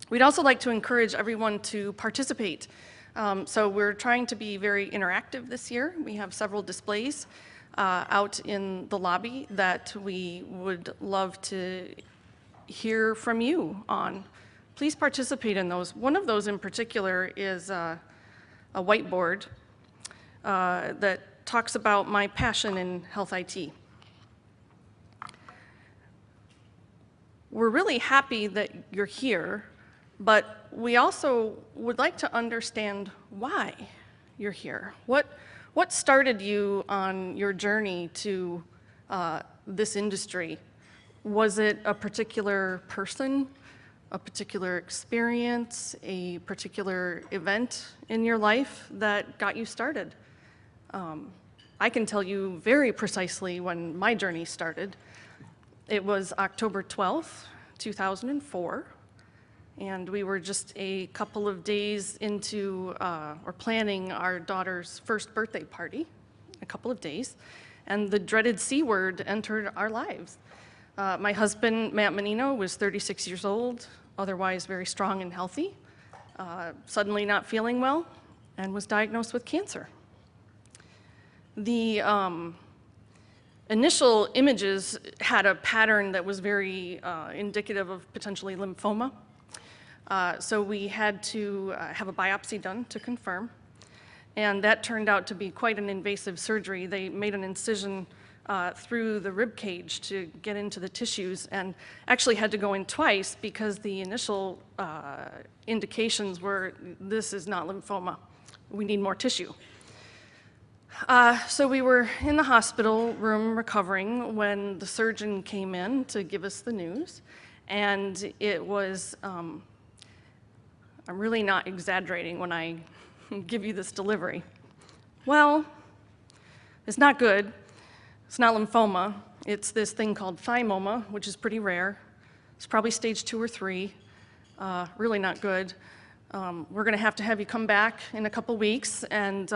We'd also like to encourage everyone to participate. So we're trying to be very interactive this year. We have several displays out in the lobby that we would love to hear from you on. Please participate in those. One of those in particular is a whiteboard that talks about my passion in health IT. We're really happy that you're here, but we also would like to understand why you're here. What started you on your journey to this industry? Was it a particular person, a particular experience, a particular event in your life that got you started? I can tell you very precisely when my journey started. It was October 12th, 2004, and we were just a couple of days into, or planning our daughter's first birthday party, a couple of days, and the dreaded C word entered our lives. My husband, Matt Mannino, was 36 years old, otherwise very strong and healthy, suddenly not feeling well, and was diagnosed with cancer. The initial images had a pattern that was very indicative of potentially lymphoma. So we had to have a biopsy done to confirm, and that turned out to be quite an invasive surgery. They made an incision through the rib cage to get into the tissues, and actually had to go in twice because the initial indications were, this is not lymphoma, we need more tissue. So we were in the hospital room recovering when the surgeon came in to give us the news, and it was, I'm really not exaggerating when I give you this delivery. Well, it's not good. It's not lymphoma. It's this thing called thymoma, which is pretty rare. It's probably stage 2 or 3, really not good. We're gonna have you come back in a couple weeks, and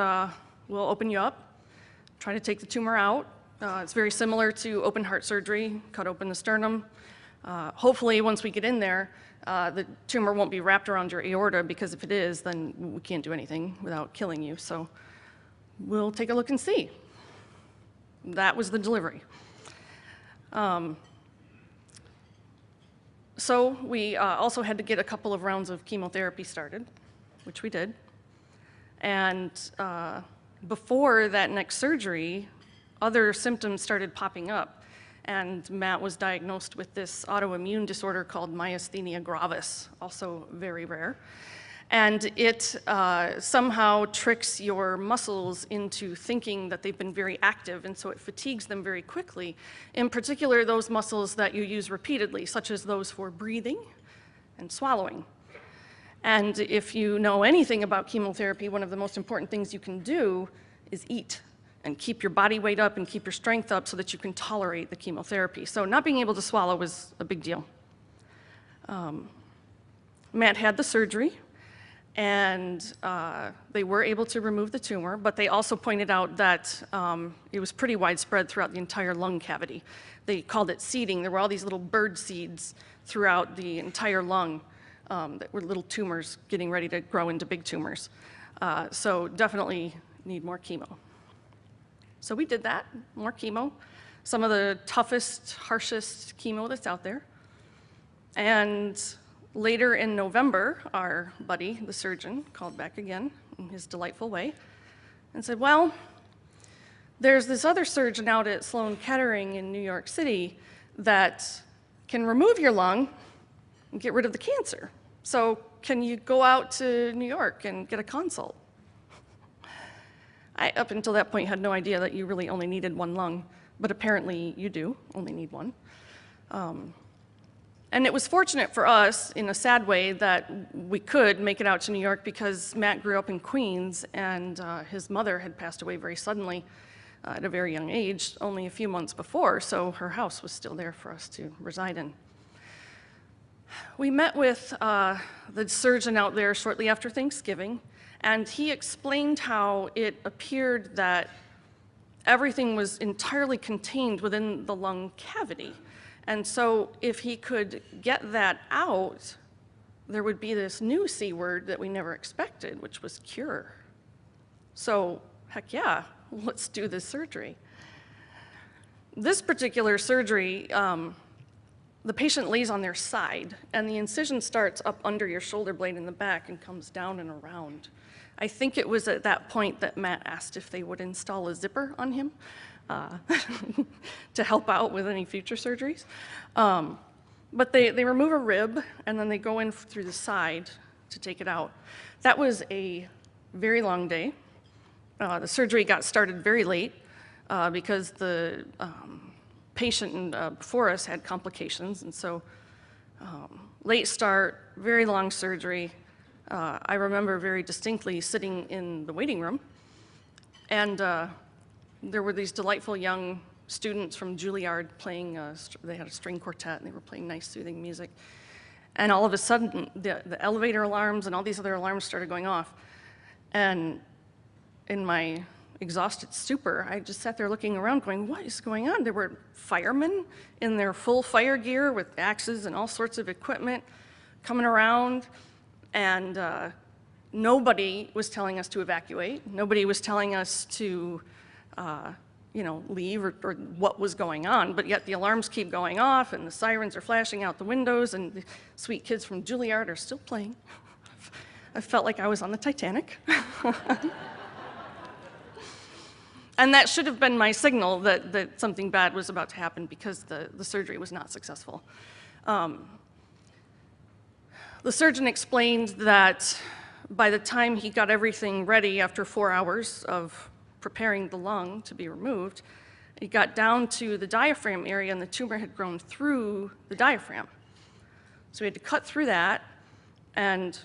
we'll open you up, try to take the tumor out. It's very similar to open heart surgery, cut open the sternum. Hopefully, once we get in there, the tumor won't be wrapped around your aorta, because if it is, then we can't do anything without killing you. So we'll take a look and see. That was the delivery. So we also had to get a couple of rounds of chemotherapy started, which we did. And before that next surgery, other symptoms started popping up, and Matt was diagnosed with this autoimmune disorder called myasthenia gravis, also very rare. And it somehow tricks your muscles into thinking that they've been very active, and so it fatigues them very quickly. In particular, those muscles that you use repeatedly, such as those for breathing and swallowing. And if you know anything about chemotherapy, one of the most important things you can do is eat and keep your body weight up and keep your strength up so that you can tolerate the chemotherapy. So not being able to swallow was a big deal. Matt had the surgery, and they were able to remove the tumor, but they also pointed out that it was pretty widespread throughout the entire lung cavity. They called it seeding. There were all these little bird seeds throughout the entire lung. That were little tumors getting ready to grow into big tumors. So definitely need more chemo. So we did that, more chemo, some of the toughest, harshest chemo that's out there. And later in November, our buddy, the surgeon, called back again in his delightful way and said, well, there's this other surgeon out at Sloan Kettering in New York City that can remove your lung and get rid of the cancer. So can you go out to New York and get a consult? I, up until that point, had no idea that you really only needed one lung, but apparently you do only need one. And it was fortunate for us, in a sad way, that we could make it out to New York, because Matt grew up in Queens, and his mother had passed away very suddenly at a very young age, only a few months before, so her house was still there for us to reside in. We met with the surgeon out there shortly after Thanksgiving, and he explained how it appeared that everything was entirely contained within the lung cavity. And so if he could get that out, there would be this new C word that we never expected, which was cure. So, heck yeah, let's do this surgery. This particular surgery, the patient lays on their side, and the incision starts up under your shoulder blade in the back and comes down and around. I think it was at that point that Matt asked if they would install a zipper on him to help out with any future surgeries. But they remove a rib, and then they go in through the side to take it out. That was a very long day. The surgery got started very late because the patient before us had complications, and so late start, very long surgery. I remember very distinctly sitting in the waiting room, and there were these delightful young students from Juilliard playing, they had a string quartet, and they were playing nice, soothing music. And all of a sudden, the elevator alarms and all these other alarms started going off. And in my exhausted stupor, I just sat there looking around going, what is going on? There were firemen in their full fire gear with axes and all sorts of equipment coming around, and nobody was telling us to evacuate. Nobody was telling us to leave or what was going on, but yet the alarms keep going off and the sirens are flashing out the windows and the sweet kids from Juilliard are still playing. I felt like I was on the Titanic. And that should have been my signal that something bad was about to happen because the surgery was not successful. The surgeon explained that by the time he got everything ready after 4 hours of preparing the lung to be removed, he got down to the diaphragm area and the tumor had grown through the diaphragm. So we had to cut through that and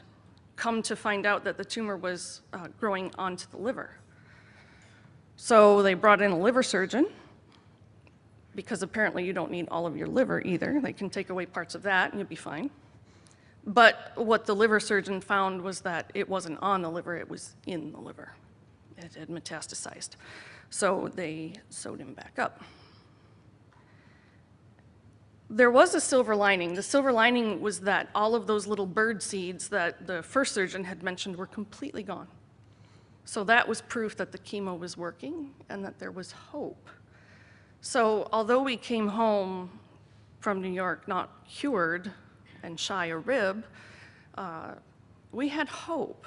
come to find out that the tumor was growing onto the liver. So they brought in a liver surgeon, because apparently you don't need all of your liver either. They can take away parts of that and you'll be fine. But what the liver surgeon found was that it wasn't on the liver, it was in the liver. It had metastasized. So they sewed him back up. There was a silver lining. The silver lining was that all of those little bird seeds that the first surgeon had mentioned were completely gone. So that was proof that the chemo was working and that there was hope. So although we came home from New York not cured and shy a rib, we had hope.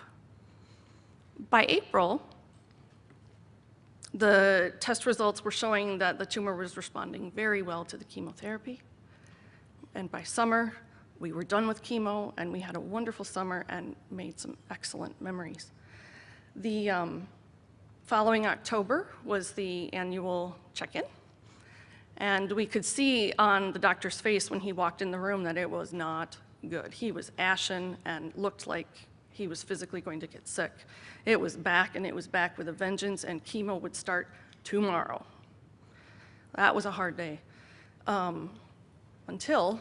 By April, the test results were showing that the tumor was responding very well to the chemotherapy. And by summer, we were done with chemo, and we had a wonderful summer and made some excellent memories. The following October was the annual check-in, and we could see on the doctor's face when he walked in the room that it was not good. He was ashen and looked like he was physically going to get sick. It was back, and it was back with a vengeance, and chemo would start tomorrow. That was a hard day. Until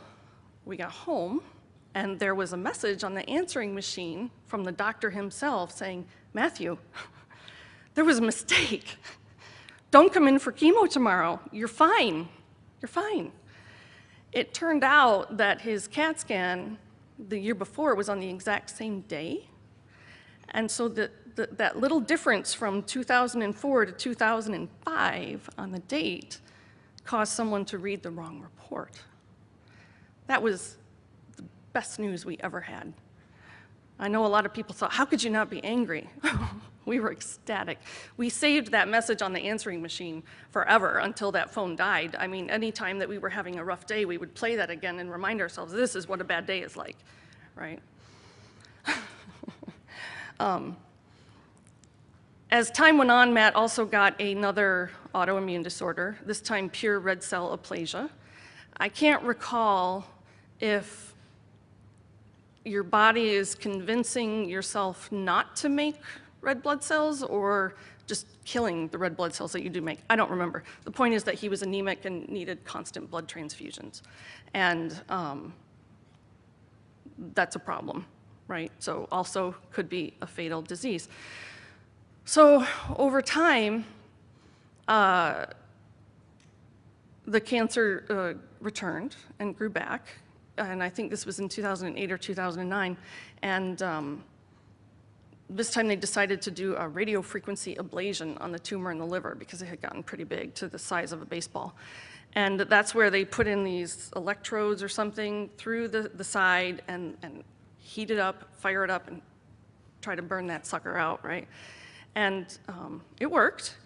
we got home, and there was a message on the answering machine from the doctor himself saying, Matthew, there was a mistake. Don't come in for chemo tomorrow. You're fine. You're fine. It turned out that his CAT scan the year before was on the exact same day. And so that little difference from 2004 to 2005 on the date caused someone to read the wrong report. That was the best news we ever had. I know a lot of people thought, how could you not be angry? We were ecstatic. We saved that message on the answering machine forever until that phone died. I mean, any time that we were having a rough day, we would play that again and remind ourselves, this is what a bad day is like, right? As time went on, Matt also got another autoimmune disorder, this time pure red cell aplasia. I can't recall if your body is convincing yourself not to make red blood cells or just killing the red blood cells that you do make. I don't remember. The point is that he was anemic and needed constant blood transfusions. And that's a problem, right? So also could be a fatal disease. So over time, the cancer returned and grew back. and I think this was in 2008 or 2009, and this time they decided to do a radio frequency ablation on the tumor in the liver because it had gotten pretty big, to the size of a baseball. And that's where they put in these electrodes or something through the side and heat it up, fire it up, and try to burn that sucker out, right? And it worked,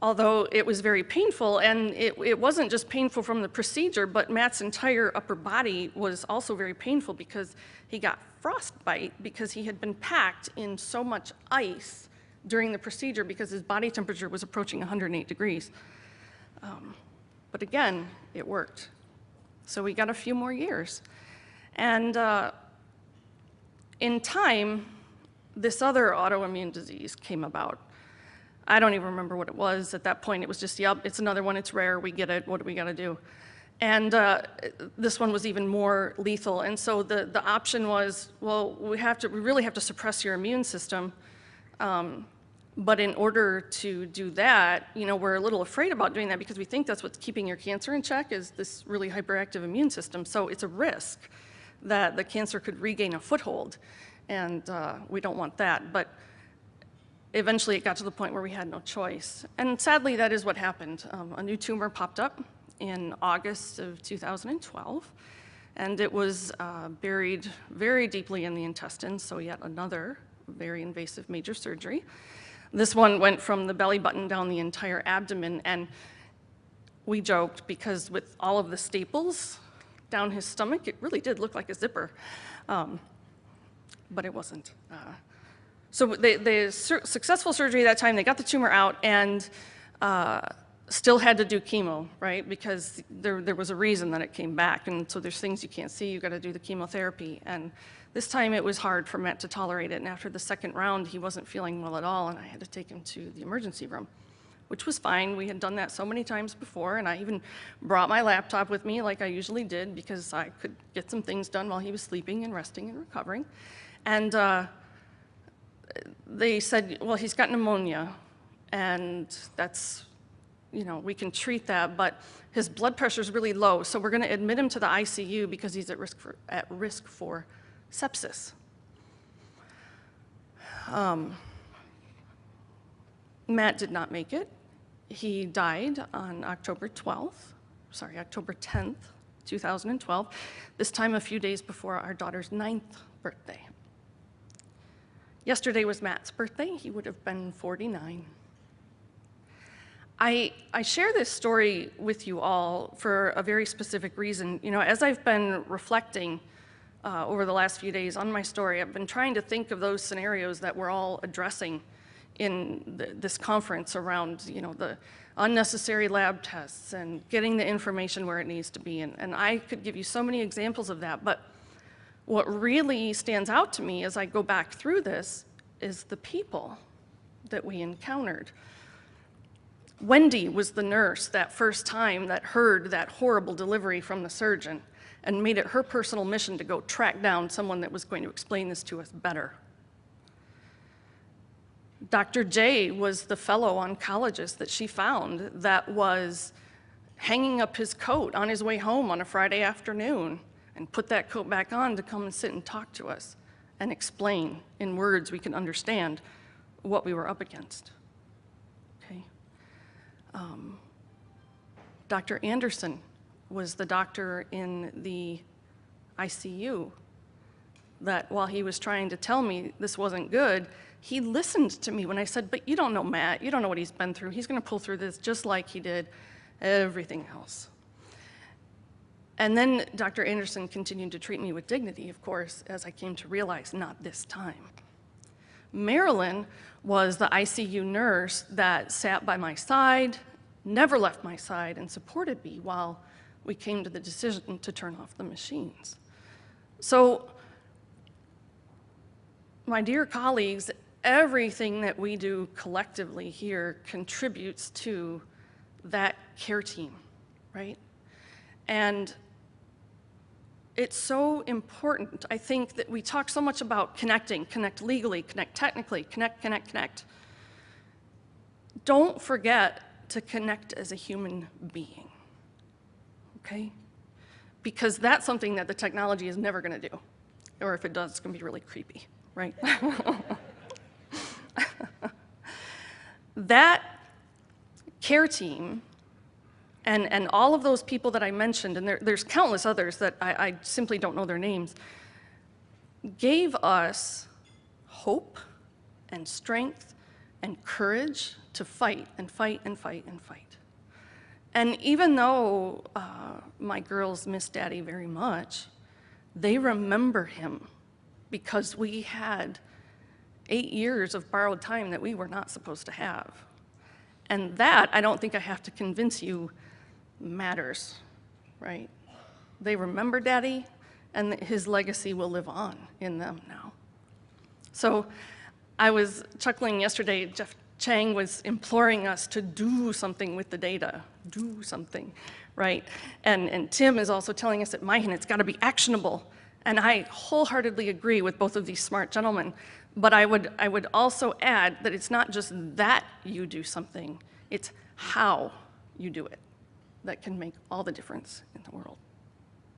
although it was very painful, and it wasn't just painful from the procedure, but Matt's entire upper body was also very painful because he got frostbite because he had been packed in so much ice during the procedure because his body temperature was approaching 108 degrees. But again, it worked. So we got a few more years. And in time, this other autoimmune disease came about. I don't even remember what it was. At that point, it was just, yep, it's another one, it's rare, we get it, what do we gotta do? And this one was even more lethal. And so the option was, well, we really have to suppress your immune system. But in order to do that, we're a little afraid about doing that because we think that's what's keeping your cancer in check, is this really hyperactive immune system. So it's a risk that the cancer could regain a foothold. And we don't want that. But eventually it got to the point where we had no choice. And sadly, that is what happened. A new tumor popped up in August of 2012. And it was buried very deeply in the intestines, so yet another very invasive major surgery. This one went from the belly button down the entire abdomen, and we joked because with all of the staples down his stomach, it really did look like a zipper, but it wasn't. So the successful surgery that time, they got the tumor out and still had to do chemo, right? Because there was a reason that it came back, and so there's things you can't see, you gotta do the chemotherapy. And this time it was hard for Matt to tolerate it, and after the second round, he wasn't feeling well at all, and I had to take him to the emergency room, which was fine. We had done that so many times before, and I even brought my laptop with me like I usually did because I could get some things done while he was sleeping and resting and recovering. And they said, well, he's got pneumonia, and that's, we can treat that, but his blood pressure is really low, so we're gonna admit him to the ICU because he's at risk for sepsis. Matt did not make it. He died on October 10th, 2012, this time a few days before our daughter's 9th birthday. Yesterday was Matt's birthday. He would have been 49. I share this story with you all for a very specific reason. As I've been reflecting over the last few days on my story, I've been trying to think of those scenarios that we're all addressing in this conference around, the unnecessary lab tests and getting the information where it needs to be. And I could give you so many examples of that, but what really stands out to me as I go back through this is the people that we encountered. Wendy was the nurse that first time that heard that horrible delivery from the surgeon and made it her personal mission to go track down someone that was going to explain this to us better. Dr. J was the fellow oncologist that she found that was hanging up his coat on his way home on a Friday afternoon and put that coat back on to come and sit and talk to us and explain in words we can understand what we were up against. Okay. Dr. Anderson was the doctor in the ICU that while he was trying to tell me this wasn't good, he listened to me when I said, but you don't know Matt, you don't know what he's been through. He's gonna pull through this just like he did everything else. And then Dr. Anderson continued to treat me with dignity, of course, as I came to realize, not this time. Marilyn was the ICU nurse that sat by my side, never left my side, and supported me while we came to the decision to turn off the machines. So, my dear colleagues, everything that we do collectively here contributes to that care team, right? And it's so important, I think, that we talk so much about connecting, connect legally, connect technically, connect. Don't forget to connect as a human being, okay? because that's something that the technology is never going to do. Or if it does, it's going to be really creepy, right? That care team and all of those people that I mentioned, and there's countless others that I simply don't know their names, gave us hope and strength and courage to fight and fight and fight and fight. And even though my girls miss Daddy very much, they remember him because we had 8 years of borrowed time that we were not supposed to have. And that, I don't think I have to convince you, matters, right? They remember Daddy, and his legacy will live on in them now. So I was chuckling yesterday, Jeff Chang was imploring us to do something with the data, do something, right? And Tim is also telling us at MiHIN it's got to be actionable. And I wholeheartedly agree with both of these smart gentlemen. But I would also add that it's not just that you do something, it's how you do it that can make all the difference in the world.